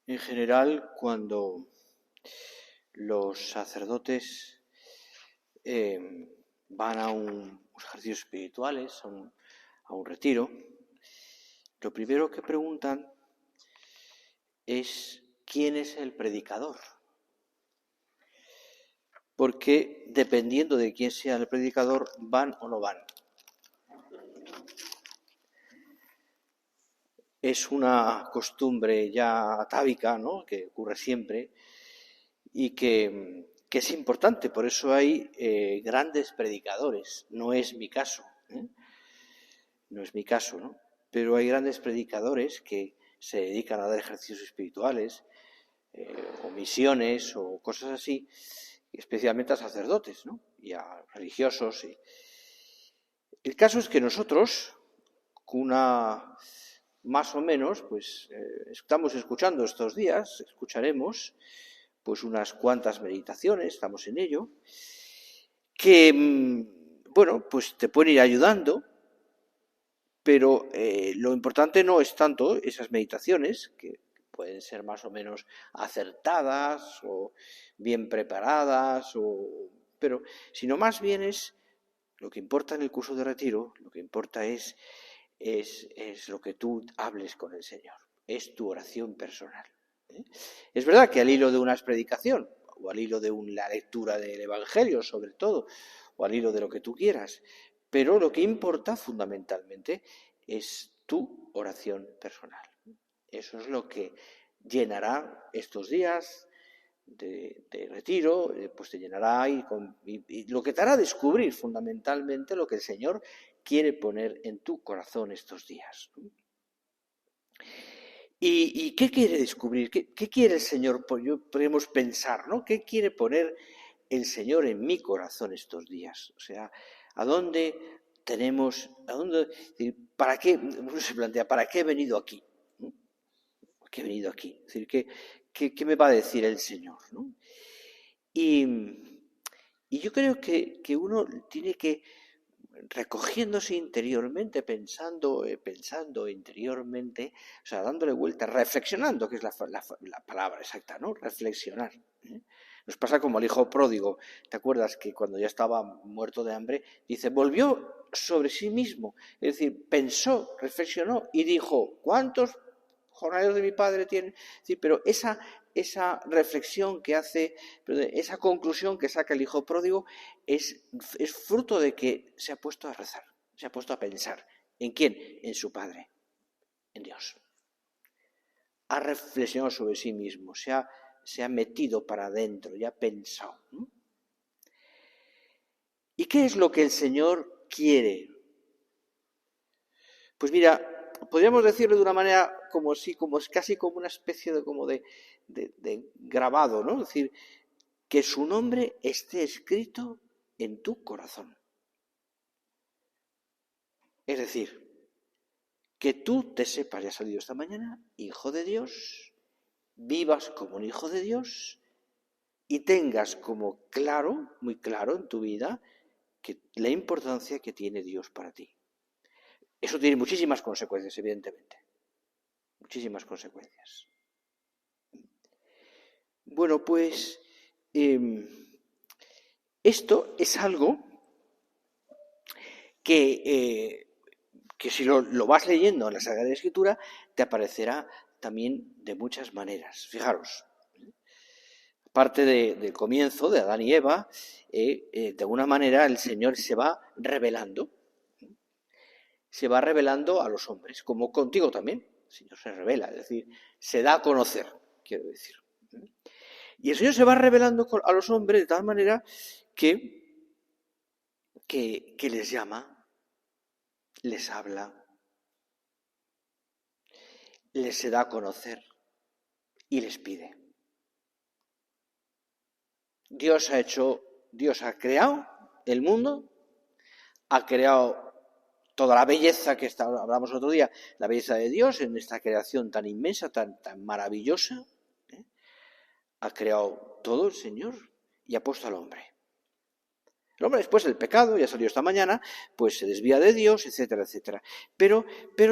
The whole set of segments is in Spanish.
En general, cuando los sacerdotes van a unos ejercicios espirituales, a un retiro, lo primero que preguntan es ¿quién es el predicador? Porque dependiendo de quién sea el predicador, van o no van. Es una costumbre ya atávica, ¿no?, que ocurre siempre y que es importante. Por eso hay grandes predicadores. No es mi caso, no es mi caso, ¿no? Pero hay grandes predicadores que se dedican a dar ejercicios espirituales o misiones o cosas así, especialmente a sacerdotes, ¿no?, y a religiosos. El caso es que nosotros, más o menos, pues estamos escuchando estos días, escucharemos pues unas cuantas meditaciones, estamos en ello, que, bueno, pues te pueden ir ayudando, pero lo importante no es tanto esas meditaciones, que pueden ser más o menos acertadas o bien preparadas, pero sino más bien es lo que importa en el curso de retiro, lo que importa es lo que tú hables con el Señor, es tu oración personal. Es verdad que al hilo de una predicación, o al hilo de la lectura del Evangelio sobre todo, o al hilo de lo que tú quieras, pero lo que importa fundamentalmente es tu oración personal. Eso es lo que llenará estos días de retiro, pues te llenará y lo que te hará descubrir fundamentalmente lo que el Señor quiere poner en tu corazón estos días. ¿Y qué quiere descubrir? ¿Qué quiere el Señor? Podemos pensar, ¿no? ¿Qué quiere poner el Señor en mi corazón estos días? O sea, ¿para qué? Uno se plantea, ¿para qué he venido aquí? ¿Por qué he venido aquí? Es decir, ¿qué me va a decir el Señor, ¿no? Y yo creo que uno tiene que, recogiéndose interiormente, pensando interiormente, o sea, dándole vuelta, reflexionando, que es la palabra exacta, ¿no? Reflexionar. Nos pasa como al hijo pródigo. ¿Te acuerdas que cuando ya estaba muerto de hambre, dice, volvió sobre sí mismo? Es decir, pensó, reflexionó y dijo, ¿cuántos jornaleros de mi padre tienen? Es decir, pero esa reflexión que hace, esa conclusión que saca el hijo pródigo es fruto de que se ha puesto a rezar, se ha puesto a pensar. ¿En quién? En su Padre, en Dios. Ha reflexionado sobre sí mismo, se ha metido para adentro y ha pensado. ¿Y qué es lo que el Señor quiere? Pues mira, podríamos decirlo de una manera casi como una especie de grabado, ¿no? Es decir, que su nombre esté escrito en tu corazón. Es decir, que tú te sepas, ya ha salido esta mañana, hijo de Dios, vivas como un hijo de Dios y tengas como claro, muy claro en tu vida, la importancia que tiene Dios para ti. Eso tiene muchísimas consecuencias, evidentemente. Muchísimas consecuencias. Bueno, pues esto es algo que si lo vas leyendo en la Sagrada Escritura, te aparecerá también de muchas maneras. Fijaros, parte del comienzo de Adán y Eva, de alguna manera el Señor se va revelando a los hombres, como contigo también. El Señor se revela, es decir, se da a conocer, quiero decir. Y el Señor se va revelando a los hombres de tal manera que les llama, les habla, les se da a conocer y les pide. Dios ha creado el mundo, ha creado toda la belleza que hablamos el otro día, la belleza de Dios en esta creación tan inmensa, tan maravillosa. Ha creado todo el Señor y ha puesto al hombre. El hombre después del pecado, ya salió esta mañana, pues se desvía de Dios, etcétera, etcétera. Pero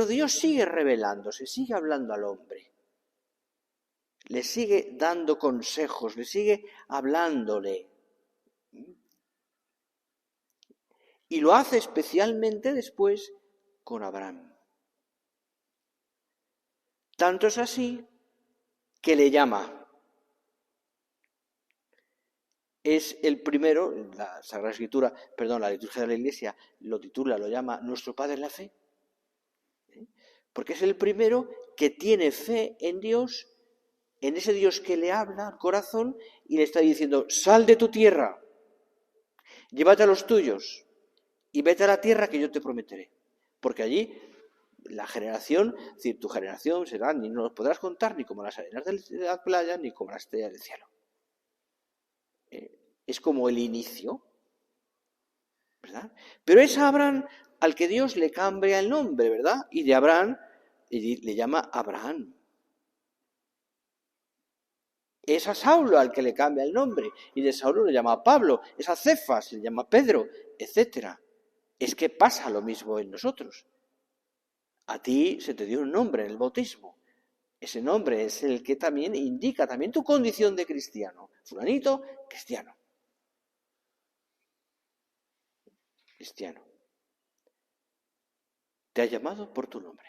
Dios sigue revelándose, sigue hablando al hombre. le sigue dando consejos, le sigue hablándole. Y lo hace especialmente después con Abraham. Tanto es así que le llama. Es el primero, la Sagrada Escritura, la liturgia de la Iglesia lo titula, lo llama nuestro Padre en la fe. Porque es el primero que tiene fe en Dios, en ese Dios que le habla al corazón y le está diciendo, sal de tu tierra, llévate a los tuyos y vete a la tierra que yo te prometeré. Porque allí la generación, es decir, tu generación será, ni no los podrás contar ni como las arenas de la playa, ni como las estrellas del cielo. Es como el inicio, ¿verdad? Pero es a Abraham al que Dios le cambia el nombre, ¿verdad? Y de Abraham le llama Abraham. Es a Saulo al que le cambia el nombre, y de Saulo le llama Pablo, es a Cefas, le llama Pedro, etc. Es que pasa lo mismo en nosotros. A ti se te dio un nombre en el bautismo. Ese nombre es el que también indica también tu condición de cristiano. Fulanito, cristiano. Cristiano. Te ha llamado por tu nombre.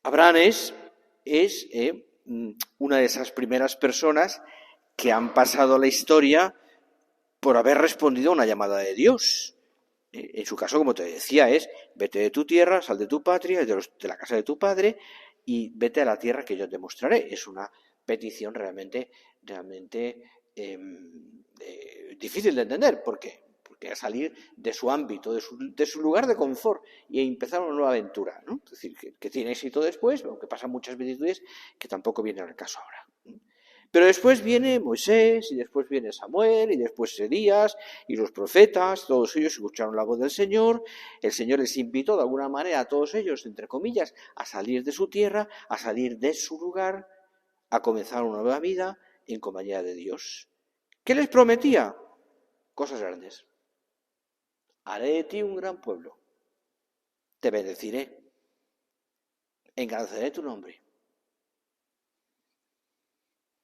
Abraham es una de esas primeras personas que han pasado a la historia por haber respondido a una llamada de Dios. En su caso, como te decía, es vete de tu tierra, sal de tu patria, de la casa de tu padre y vete a la tierra que yo te mostraré. Es una petición realmente difícil de entender. ¿Por qué? Porque a salir de su ámbito, de su lugar de confort y empezar una nueva aventura, ¿no? Es decir, que tiene éxito después, aunque pasan muchas vicisitudes que tampoco vienen al caso ahora. Pero después viene Moisés, y después viene Samuel, y después Elías, y los profetas, todos ellos escucharon la voz del Señor. El Señor les invitó de alguna manera a todos ellos, entre comillas, a salir de su tierra, a salir de su lugar, a comenzar una nueva vida en compañía de Dios. ¿Qué les prometía? Cosas grandes. Haré de ti un gran pueblo. Te bendeciré. Engrandeceré tu nombre.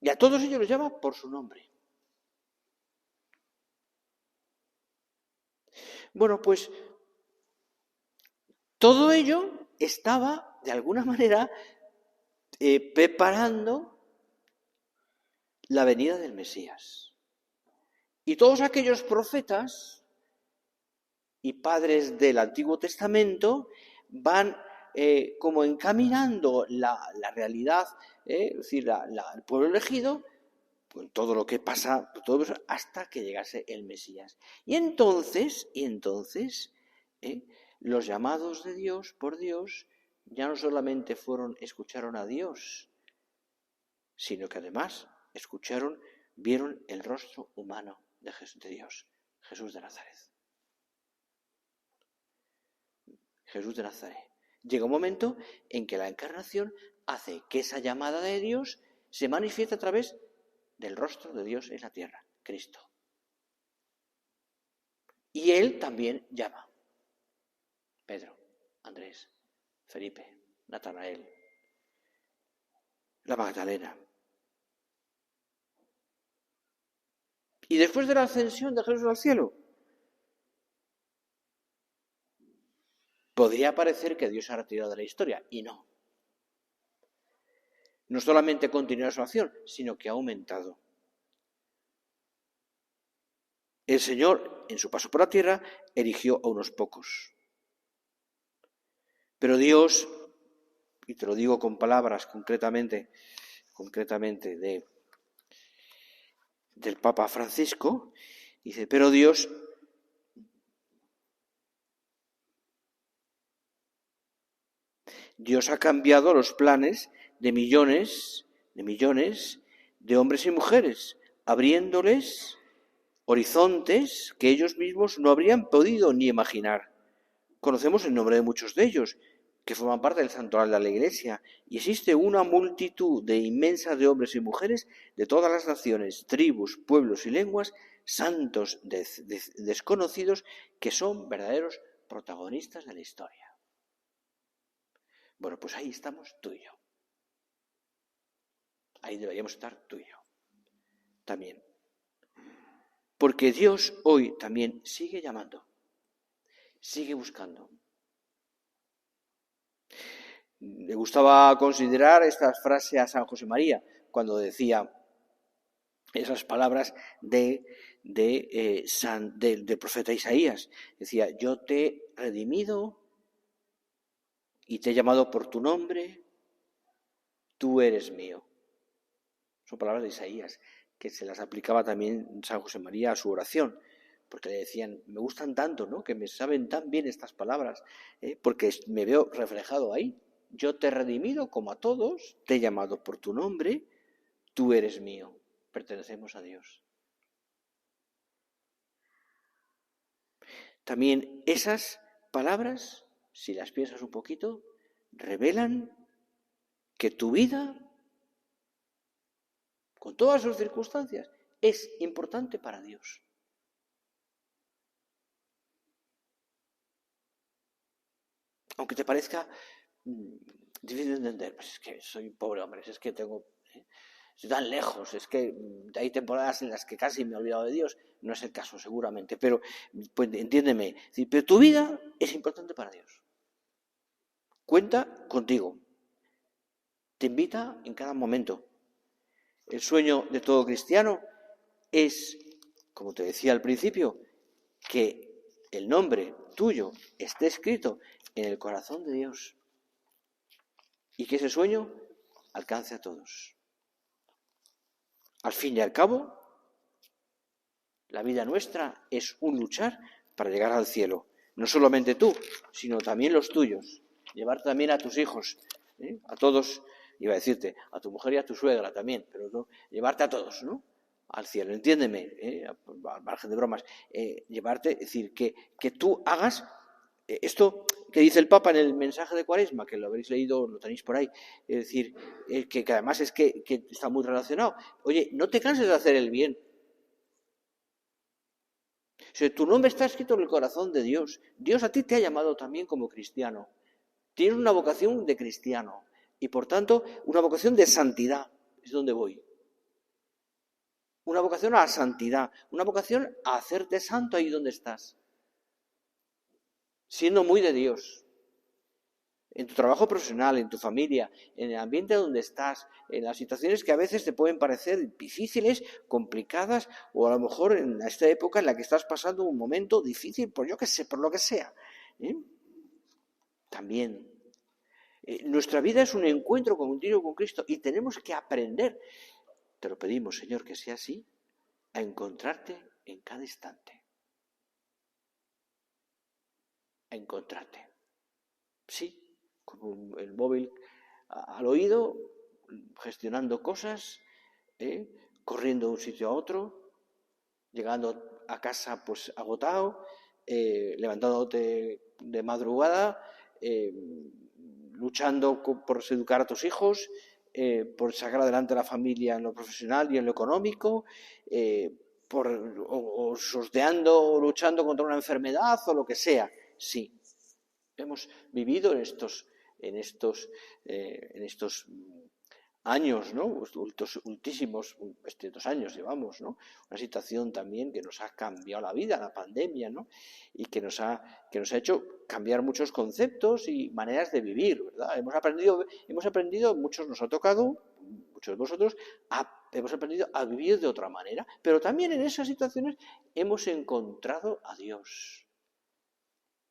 Y a todos ellos los llama por su nombre. Bueno, pues todo ello estaba, de alguna manera, preparando la venida del Mesías. Y todos aquellos profetas y padres del Antiguo Testamento van como encaminando la realidad, es decir, el pueblo elegido, pues todo lo que pasa, todo eso, hasta que llegase el Mesías. Y entonces, los llamados de Dios por Dios ya no solamente escucharon a Dios, sino que además vieron el rostro humano de Dios, Jesús de Nazaret. Jesús de Nazaret. Llega un momento en que la encarnación hace que esa llamada de Dios se manifieste a través del rostro de Dios en la tierra, Cristo. Y Él también llama. Pedro, Andrés, Felipe, Natanael, la Magdalena. Y después de la ascensión de Jesús al cielo, podría parecer que Dios se ha retirado de la historia, y no. No solamente continúa su acción, sino que ha aumentado. El Señor, en su paso por la tierra, eligió a unos pocos. Pero Dios, y te lo digo con palabras concretamente del Papa Francisco, dice, pero Dios ha cambiado los planes de millones de hombres y mujeres, abriéndoles horizontes que ellos mismos no habrían podido ni imaginar. Conocemos el nombre de muchos de ellos, que forman parte del santoral de la Iglesia, y existe una multitud inmensa de hombres y mujeres de todas las naciones, tribus, pueblos y lenguas, santos desconocidos, que son verdaderos protagonistas de la historia. Bueno, pues ahí estamos tú y yo. Ahí deberíamos estar tú y yo. También. Porque Dios hoy también sigue llamando, sigue buscando. Le gustaba considerar esta frase a San José María cuando decía esas palabras del profeta Isaías. Decía, yo te he redimido y te he llamado por tu nombre, tú eres mío. Son palabras de Isaías, que se las aplicaba también San José María a su oración, porque le decían, me gustan tanto, ¿no?, que me saben tan bien estas palabras, porque me veo reflejado ahí. Yo te he redimido como a todos, te he llamado por tu nombre, tú eres mío, pertenecemos a Dios. También esas palabras, si las piensas un poquito, revelan que tu vida, con todas sus circunstancias, es importante para Dios. Aunque te parezca difícil de entender, pues es que soy un pobre hombre, es que estoy tan lejos, es que hay temporadas en las que casi me he olvidado de Dios. No es el caso, seguramente, pero pues, entiéndeme. Pero tu vida es importante para Dios. Cuenta contigo. Te invita en cada momento. El sueño de todo cristiano es, como te decía al principio, que el nombre tuyo esté escrito en el corazón de Dios y que ese sueño alcance a todos. Al fin y al cabo, la vida nuestra es un luchar para llegar al cielo. No solamente tú, sino también los tuyos. Llevar también a tus hijos, a todos, iba a decirte, a tu mujer y a tu suegra también, pero no, llevarte a todos, ¿no?, al cielo. Entiéndeme, al margen de bromas, llevarte, es decir, que tú hagas esto que dice el Papa en el mensaje de Cuaresma, que lo habréis leído, lo tenéis por ahí, es decir, que además es que está muy relacionado. Oye, no te canses de hacer el bien. O sea, tu nombre está escrito en el corazón de Dios. Dios a ti te ha llamado también como cristiano. Tienes una vocación de cristiano y, por tanto, una vocación de santidad. Es donde voy. Una vocación a la santidad, una vocación a hacerte santo ahí donde estás. Siendo muy de Dios. En tu trabajo profesional, en tu familia, en el ambiente donde estás, en las situaciones que a veces te pueden parecer difíciles, complicadas, o a lo mejor en esta época en la que estás pasando un momento difícil, por yo que sé, por lo que sea. También. Nuestra vida es un encuentro continuo con Cristo y tenemos que aprender, te lo pedimos, Señor, que sea así, a encontrarte en cada instante. A encontrarte. Sí. Con el móvil al oído, gestionando cosas, corriendo de un sitio a otro, llegando a casa pues agotado, levantándote de madrugada, luchando por educar a tus hijos, por sacar adelante a la familia en lo profesional y en lo económico, o sorteando o luchando contra una enfermedad o lo que sea. Sí, hemos vivido en estos años, ¿no? Estos años llevamos, ¿no? Una situación también que nos ha cambiado la vida, la pandemia, ¿no? Y que nos ha hecho cambiar muchos conceptos y maneras de vivir, ¿verdad? Hemos aprendido, muchos nos ha tocado, muchos de vosotros, hemos aprendido a vivir de otra manera, pero también en esas situaciones hemos encontrado a Dios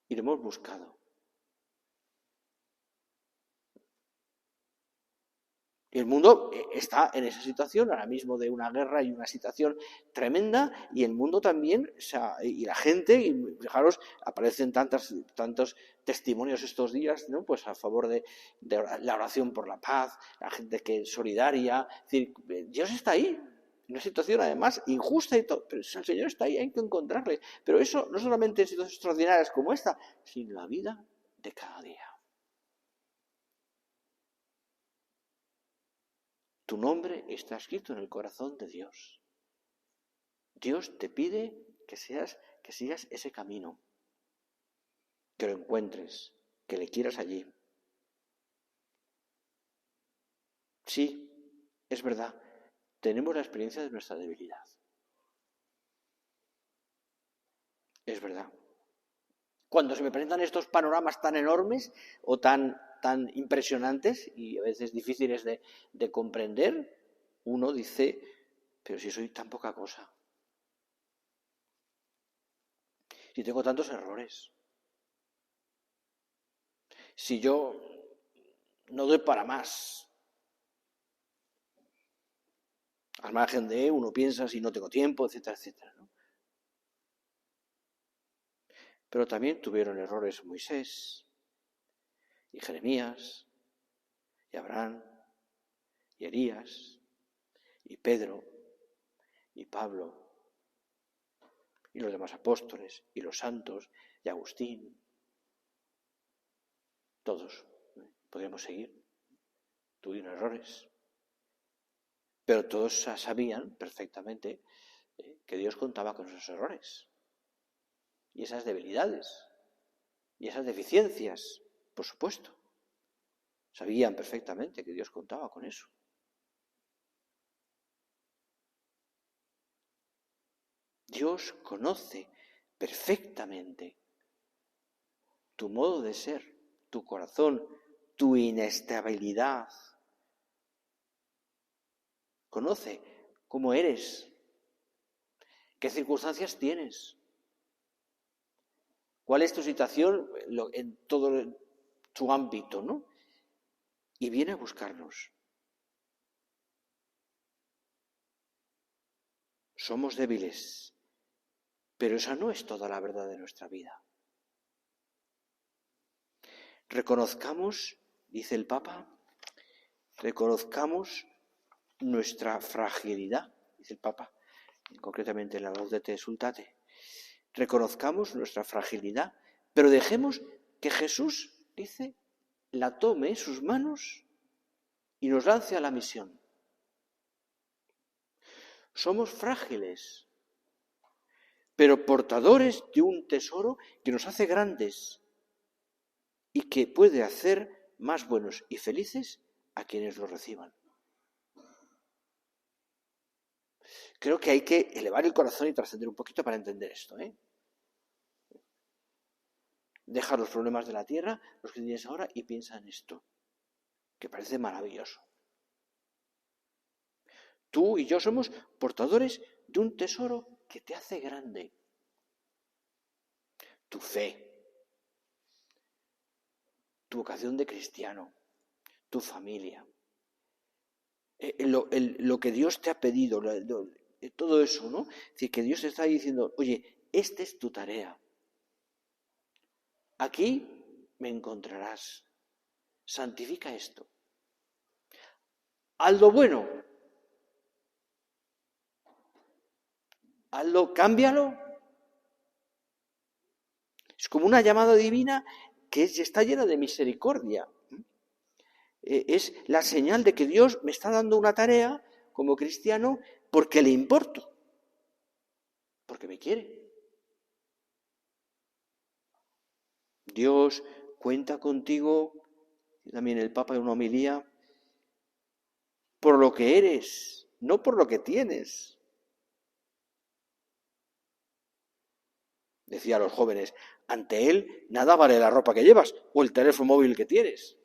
y lo hemos buscado. El mundo está en esa situación ahora mismo de una guerra y una situación tremenda, y el mundo también, y la gente, y fijaros, aparecen tantos testimonios estos días, ¿no? Pues a favor de la oración por la paz, la gente que es solidaria. Es decir, Dios está ahí, en una situación además injusta y todo, pero el Señor está ahí, hay que encontrarle. Pero eso no solamente en situaciones extraordinarias como esta, sino en la vida de cada día. Tu nombre está escrito en el corazón de Dios. Dios te pide que sigas ese camino, que lo encuentres, que le quieras allí. Sí, es verdad, tenemos la experiencia de nuestra debilidad. Es verdad. Cuando se me presentan estos panoramas tan enormes o tan impresionantes y a veces difíciles de comprender, uno dice, pero si soy tan poca cosa, si tengo tantos errores, si yo no doy para más, al margen de uno piensa si no tengo tiempo, etcétera, etcétera, ¿no? Pero también tuvieron errores Moisés y Jeremías y Abraham y Elías y Pedro y Pablo y los demás apóstoles y los santos y Agustín. Todos, podríamos seguir, tuvieron errores, pero todos sabían perfectamente que Dios contaba con esos errores y esas debilidades y esas deficiencias, por supuesto. Sabían perfectamente que Dios contaba con eso. Dios conoce perfectamente tu modo de ser, tu corazón, tu inestabilidad. Conoce cómo eres, qué circunstancias tienes, cuál es tu situación en todo su ámbito, ¿no? Y viene a buscarnos. Somos débiles, pero esa no es toda la verdad de nuestra vida. Reconozcamos, dice el Papa, reconozcamos nuestra fragilidad, dice el Papa, concretamente en la Gaudete Sultate. Reconozcamos nuestra fragilidad, pero dejemos que Jesús, dice, la tome en sus manos y nos lance a la misión. Somos frágiles, pero portadores de un tesoro que nos hace grandes y que puede hacer más buenos y felices a quienes lo reciban. Creo que hay que elevar el corazón y trascender un poquito para entender esto, Deja los problemas de la tierra, los que tienes ahora, y piensa en esto, que parece maravilloso. Tú y yo somos portadores de un tesoro que te hace grande. Tu fe, tu vocación de cristiano, tu familia, lo que Dios te ha pedido, todo eso, ¿no? Es decir, que Dios te está diciendo, oye, esta es tu tarea. Aquí me encontrarás. Santifica esto. Hazlo bueno. Hazlo, cámbialo. Es como una llamada divina que está llena de misericordia. Es la señal de que Dios me está dando una tarea como cristiano porque le importo, porque me quiere. Dios cuenta contigo, también el Papa en una homilía, por lo que eres, no por lo que tienes. Decía a los jóvenes, ante Él nada vale la ropa que llevas o el teléfono móvil que tienes.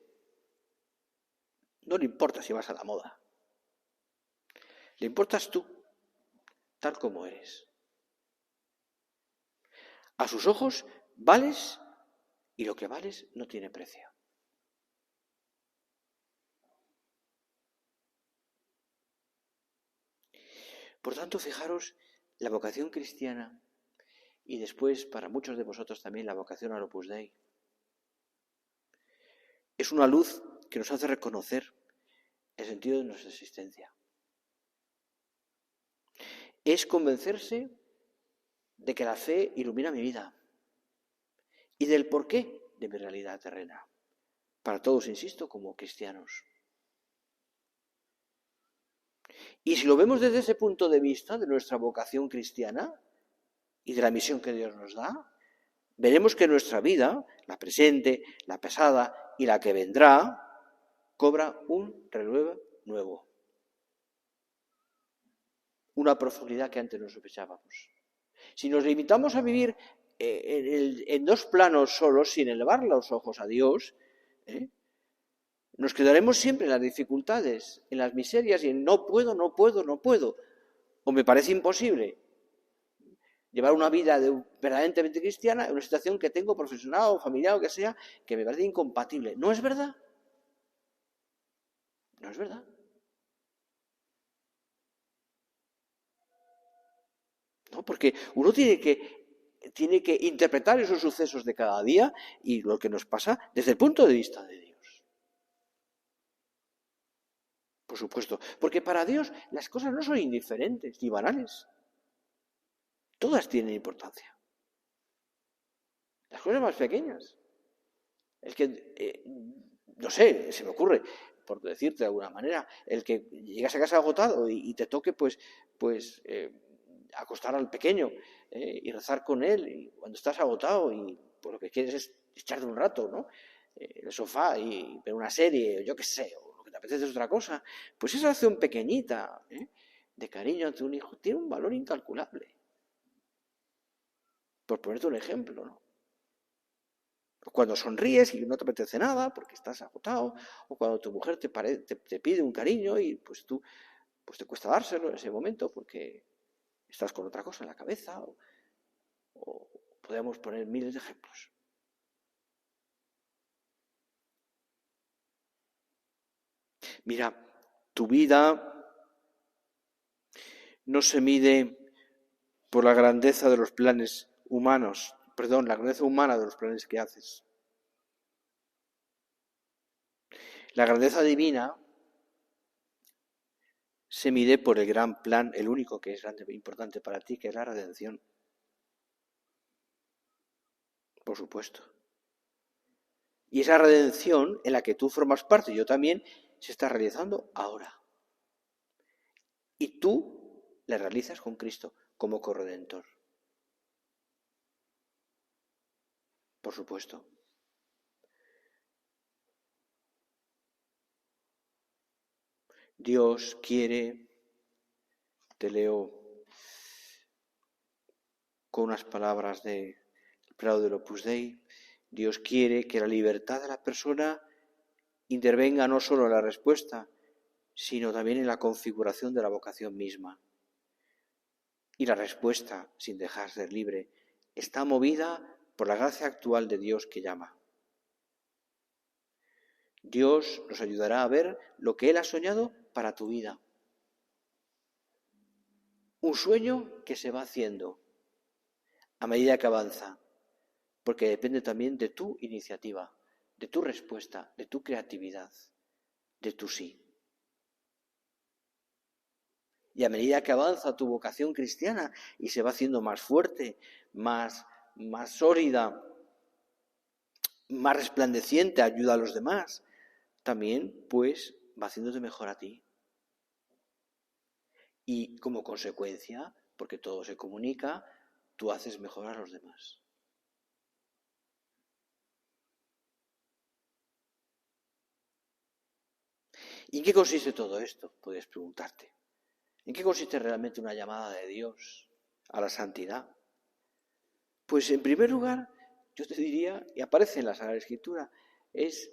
No le importa si vas a la moda. Le importas tú, tal como eres. A sus ojos vales y lo que vales no tiene precio. Por tanto, fijaros, la vocación cristiana y después para muchos de vosotros también la vocación al Opus Dei es una luz que nos hace reconocer el sentido de nuestra existencia. Es convencerse de que la fe ilumina mi vida y del porqué de mi realidad terrena. Para todos, insisto, como cristianos. Y si lo vemos desde ese punto de vista de nuestra vocación cristiana y de la misión que Dios nos da, veremos que nuestra vida, la presente, la pasada y la que vendrá, cobra un relevo nuevo. Una profundidad que antes no sospechábamos. Si nos limitamos a vivir en dos planos solos, sin elevar los ojos a Dios, nos quedaremos siempre en las dificultades, en las miserias y en no puedo, no puedo, no puedo. O me parece imposible llevar una vida verdaderamente cristiana en una situación que tengo profesional o familiar o que sea, que me parece incompatible. ¿No es verdad? No es verdad. ¿No? Porque uno tiene que interpretar esos sucesos de cada día y lo que nos pasa desde el punto de vista de Dios. Por supuesto, porque para Dios las cosas no son indiferentes ni banales. Todas tienen importancia. Las cosas más pequeñas. El que, no sé, se me ocurre, por decirte de alguna manera, el que llegas a casa agotado y te toque, acostar al pequeño y rezar con él y cuando estás agotado y pues lo que quieres es echarte un rato, ¿no? En el sofá y ver una serie, yo qué sé, o lo que te apetece es otra cosa, pues esa acción pequeñita de cariño ante un hijo tiene un valor incalculable. Por ponerte un ejemplo, ¿no? Cuando sonríes y no te apetece nada porque estás agotado, o cuando tu mujer te pide un cariño y pues tú pues te cuesta dárselo en ese momento porque estás con otra cosa en la cabeza, o podemos poner miles de ejemplos. Mira, tu vida no se mide por la grandeza de los planes humanos, la grandeza humana de los planes que haces. La grandeza divina se mide por el gran plan, el único que es grande, importante para ti, que es la redención. Por supuesto. Y esa redención en la que tú formas parte y yo también, se está realizando ahora. Y tú la realizas con Cristo como corredentor. Por supuesto. Dios quiere, te leo con unas palabras del Prado del Opus Dei, Dios quiere que la libertad de la persona intervenga no solo en la respuesta, sino también en la configuración de la vocación misma. Y la respuesta, sin dejar de ser libre, está movida por la gracia actual de Dios que llama. Dios nos ayudará a ver lo que Él ha soñado para tu vida. Un sueño que se va haciendo a medida que avanza, porque depende también de tu iniciativa, de tu respuesta, de tu creatividad, de tu sí. Y a medida que avanza tu vocación cristiana y se va haciendo más fuerte, más sólida, más resplandeciente, ayuda a los demás, también pues va haciéndote mejor a ti. Y como consecuencia, porque todo se comunica, tú haces mejor a los demás. ¿Y en qué consiste todo esto? Puedes preguntarte. ¿En qué consiste realmente una llamada de Dios a la santidad? Pues en primer lugar, yo te diría, y aparece en la Sagrada Escritura, es,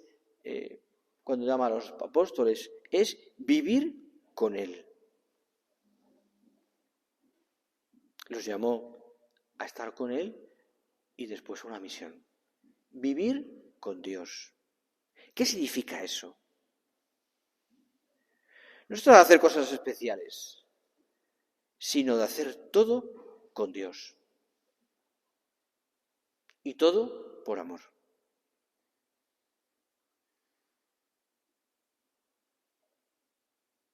cuando llama a los apóstoles, es vivir con Él. Los llamó a estar con Él y después a una misión. Vivir con Dios. ¿Qué significa eso? No se trata de hacer cosas especiales, sino de hacer todo con Dios. Y todo por amor.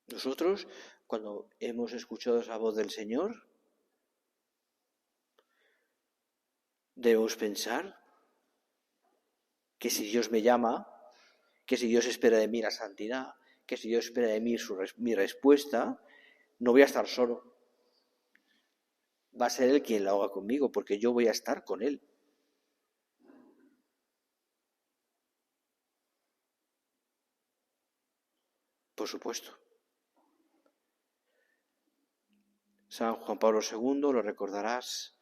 Nosotros, cuando hemos escuchado esa voz del Señor, debemos pensar que si Dios me llama, que si Dios espera de mí la santidad, que si Dios espera de mí mi respuesta, no voy a estar solo. Va a ser Él quien lo haga conmigo, porque yo voy a estar con Él. por supuesto. San Juan Pablo II, lo recordarás,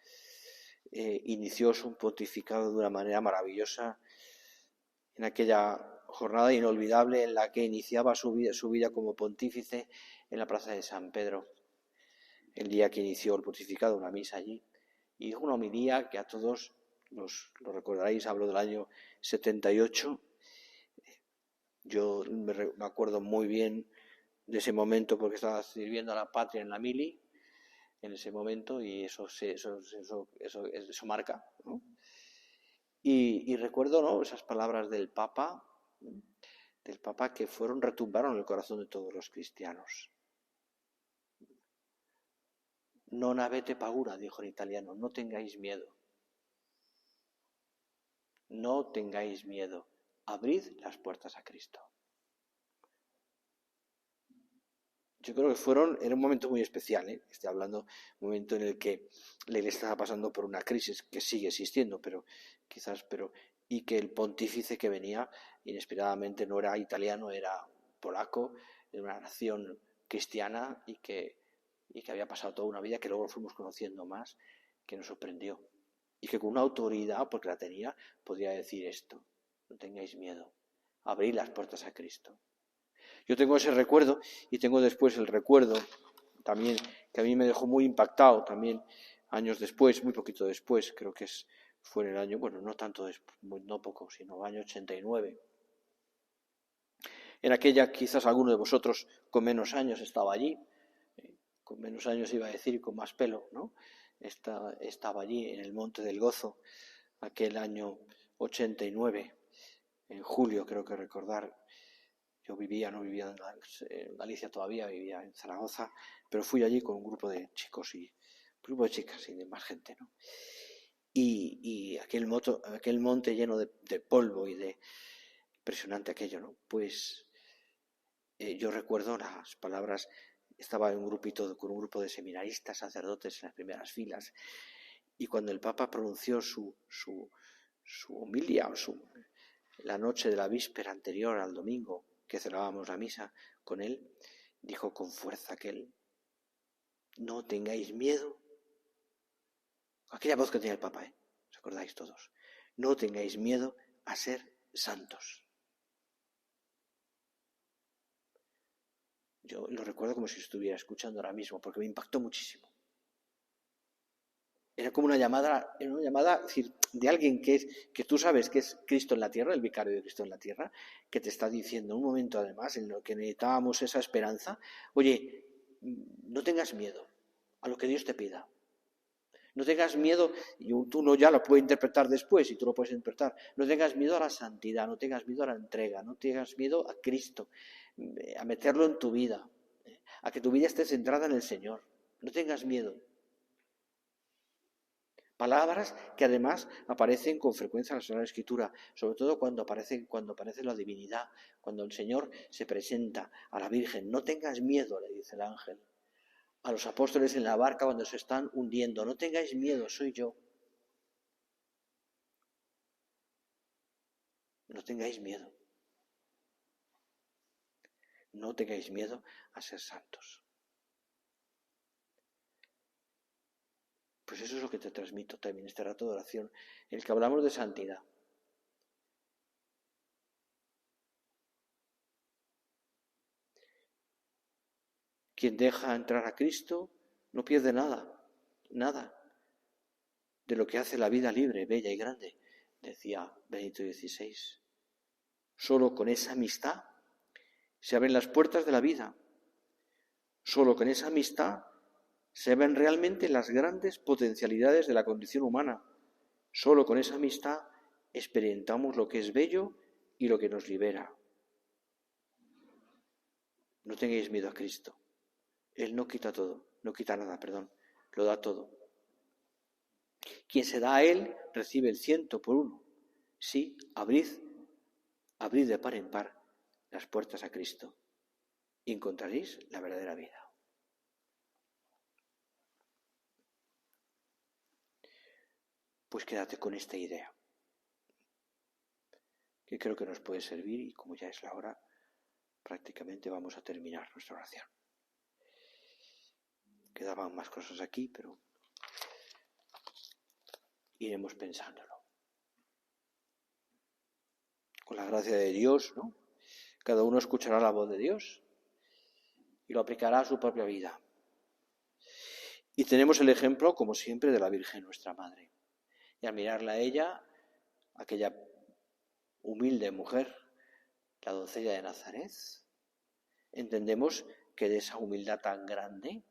inició su pontificado de una manera maravillosa en aquella jornada inolvidable en la que iniciaba su vida como pontífice en la plaza de San Pedro, el día que inició el pontificado, una misa allí, y dijo una homilía que a todos lo recordaréis. Hablo del año 78. Yo me acuerdo muy bien de ese momento porque estaba sirviendo a la patria en la mili en ese momento, y eso marca, ¿no? Y recuerdo, ¿no?, esas palabras del Papa que retumbaron en el corazón de todos los cristianos. Non avete paura, dijo en italiano, no tengáis miedo. No tengáis miedo, abrid las puertas a Cristo. Yo creo que era un momento muy especial, ¿eh? Estoy hablando de un momento en el que la Iglesia estaba pasando por una crisis que sigue existiendo, y que el pontífice que venía inesperadamente no era italiano, era polaco, de una nación cristiana, y que había pasado toda una vida, que luego lo fuimos conociendo más, que nos sorprendió. Y que con una autoridad, porque la tenía, podía decir esto: no tengáis miedo, abrid las puertas a Cristo. Yo tengo ese recuerdo, y tengo después el recuerdo también que a mí me dejó muy impactado también años después, muy poquito después, creo que fue en el año, bueno, no tanto después, no poco, sino año 89. En aquella, quizás alguno de vosotros con menos años estaba allí, con menos años iba a decir, con más pelo, ¿no? Estaba allí en el Monte del Gozo, aquel año 89, en julio, creo que recordar. Yo no vivía en Galicia todavía, vivía en Zaragoza, pero fui allí con un grupo de chicos y un grupo de chicas y de más gente, ¿no? Y aquel monte lleno de polvo y de impresionante aquello, ¿no? Pues yo recuerdo las palabras. Estaba con un grupo de seminaristas, sacerdotes en las primeras filas, y cuando el Papa pronunció su homilia, la noche de la víspera anterior al domingo, que celebrábamos la misa con él, dijo con fuerza aquel: no tengáis miedo. Aquella voz que tenía el Papa, ¿os acordáis todos? No tengáis miedo a ser santos. Yo lo recuerdo como si estuviera escuchando ahora mismo, porque me impactó muchísimo. Era como una llamada, decir, de alguien que tú sabes que es Cristo en la tierra, el vicario de Cristo en la tierra, que te está diciendo en un momento además en lo que necesitábamos esa esperanza: oye, no tengas miedo a lo que Dios te pida. No tengas miedo, y tú no ya lo puedes interpretar después, y tú lo puedes interpretar. No tengas miedo a la santidad, no tengas miedo a la entrega, no tengas miedo a Cristo, a meterlo en tu vida, a que tu vida esté centrada en el Señor. No tengas miedo. Palabras que además aparecen con frecuencia en la Sagrada Escritura, sobre todo cuando aparece la divinidad, cuando el Señor se presenta a la Virgen. No tengas miedo, le dice el ángel a los apóstoles en la barca cuando se están hundiendo: no tengáis miedo, soy yo. No tengáis miedo. No tengáis miedo a ser santos. Pues eso es lo que te transmito también este rato de oración, en el que hablamos de santidad. Quien deja entrar a Cristo no pierde nada de lo que hace la vida libre, bella y grande, decía Benito XVI. Solo con esa amistad se abren las puertas de la vida. Solo con esa amistad se ven realmente las grandes potencialidades de la condición humana. Solo con esa amistad experimentamos lo que es bello y lo que nos libera. No tengáis miedo a Cristo. Él no quita nada, lo da todo. Quien se da a Él recibe el 100 por 1. Sí, abrid de par en par las puertas a Cristo y encontraréis la verdadera vida. Pues quédate con esta idea, que creo que nos puede servir, y como ya es la hora, prácticamente brevemente vamos a terminar nuestra oración. Quedaban más cosas aquí, pero iremos pensándolo. Con la gracia de Dios, ¿no? Cada uno escuchará la voz de Dios y lo aplicará a su propia vida. Y tenemos el ejemplo, como siempre, de la Virgen, nuestra Madre. Y al mirarla a ella, aquella humilde mujer, la doncella de Nazaret, entendemos que de esa humildad tan grande,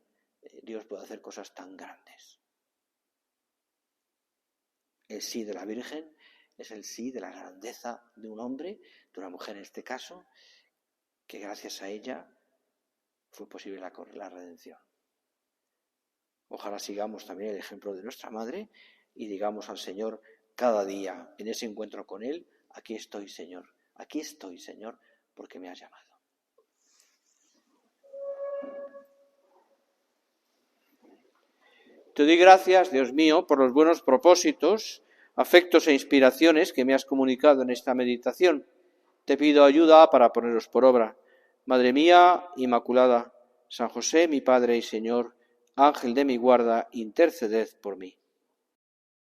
Dios puede hacer cosas tan grandes. El sí de la Virgen es el sí de la grandeza de un hombre, de una mujer en este caso, que gracias a ella fue posible la redención. Ojalá sigamos también el ejemplo de nuestra Madre y digamos al Señor cada día, en ese encuentro con Él, aquí estoy, Señor, porque me has llamado. Te doy gracias, Dios mío, por los buenos propósitos, afectos e inspiraciones que me has comunicado en esta meditación. Te pido ayuda para ponerlos por obra. Madre mía Inmaculada, San José, mi Padre y Señor, Ángel de mi guarda, interceded por mí.